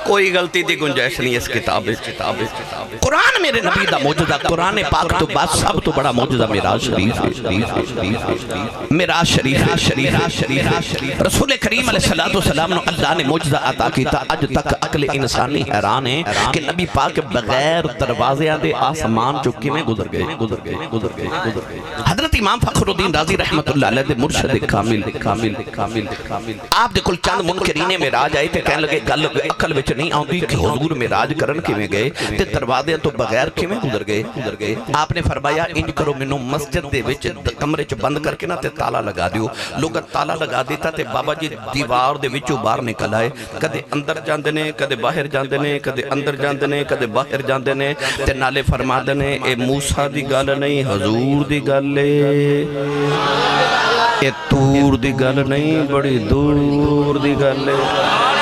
کوئی غلطی دی گنجائش نہیں اس کتاب قرآن میرے نبی دا موجزہ قرآن پاک تو بات سب تو بڑا موجزہ معراج شریف ہے معراج شریف رسول کریم علیہ السلام نے اللہ نے موجزہ عطا کیتا اج تک عقل انسانی حیران ہے کہ نبی پاک بغیر دروازے دے آسمان چکے میں گزر گئے حضرت امام فخر الدین رازی رحمت اللہ علیہ دے مرشد کامل آپ دے کل چند منکرین معراج آئے تے کہنے لگے گل عقل وچ نہیں آندی کہ حضور معراج کرن کیویں گئے تے دروازے تو بغیر کیویں گزر گئے آپ نے فرمایا انج کرو مینوں مسجد دے وچ کمرے چ بند کر کے نا تے تالا لگا دیو لوگ تالا لگا دیتا تے بابا جی دیوار دے وچوں باہر نکل آئے کدے اندر جاندے نے کدے باہر جاندے نے کدے اندر جاندے نے کدے باہر جاندے نے تے نالے فرماندے نے اے موسیٰ دی گل نہیں حضور دی گل ہے اے تور دی گل نہیں بڑی دور دی گل ہے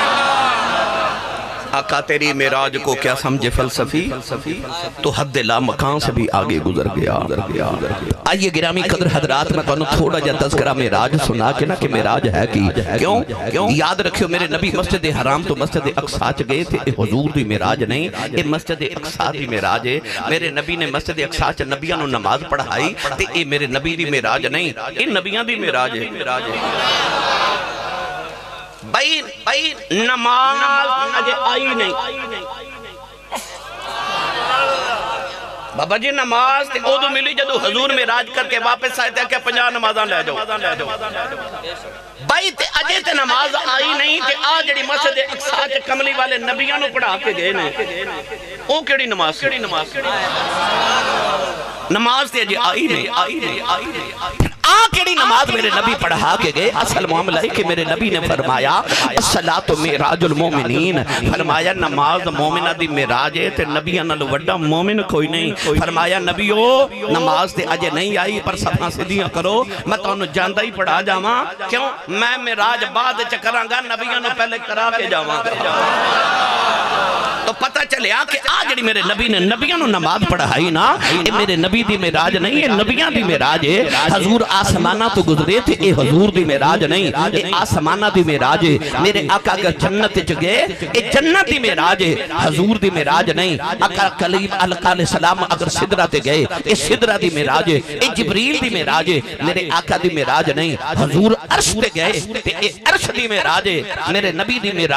آقا تیری معراج کو کیا سمجھے فلسفی تو حد لا مکان سے بھی آگے گزر گیا آئیے گرامی قدر حضرات میں تو تھوڑا جا تذکرہ معراج سنا کے نا کہ معراج ہے کی کیوں یاد رکھیو میرے نبی مسجد حرام تو مسجد اقصی چ گئے تھے حضور دی معراج نہیں اے مسجد اقصی دی معراج ہے میرے نبی نے مسجد اقصی چ نبیاں نو نماز پڑھائی تے اے میرے نبی دی معراج نہیں اے نبیاں دی معراج ہے بھائی نماز اجے آئی نہیں بابا جی نماز تے او دو ملی جدو حضور معراج کر کے واپس آئے تھے کہ 50 نمازاں لے جاؤ بھائی تے اجے تے نماز آئی نہیں تے آج جڑی مسجد اقصی چ کملی والے نبیاں نو پڑھا کے گئے نے او کیڑی نماز نماز تے اجے آئی نہیں کیڑی نماز میرے نبی پڑھا کے گئے اصل معاملہ ہے کہ میرے نبی نے فرمایا الصلاۃ معراج المومنین فرمایا نماز مومنہ دی معراج ہے تے نبیاں نال وڈا مومن کوئی نہیں فرمایا نبیو نماز تے اجے نہیں آئی پر صفاں سیدھیاں کرو میں تانوں جاندا ہی پڑھا جاواں کیوں میں معراج بعد وچ کراں گا نبیاں نو پہلے کرا کے جاواں تو پتہ چلیا کہ آج جڑی میرے نبی نے نبیاں نو نماز پڑھائی نا اے میرے نبی دی معراج نہیں اے نبیاں دی معراج ہے حضور آسمانہ تو گزرے تھے اے حضور دی معراج نہیں اے آسمانہ دی معراج ہے میرے آقا اگر جنت چ گئے اے جنت دی معراج ہے حضور دی معراج نہیں آقا کلیم علیہ السلام اگر سدرہ تے گئے اے سدرہ دی معراج ہے اے جبریل دی معراج ہے میرے آقا دی معراج نہیں حضور عرش تے گئے تے اے عرش دی معراج ہے میرے نبی دی معراج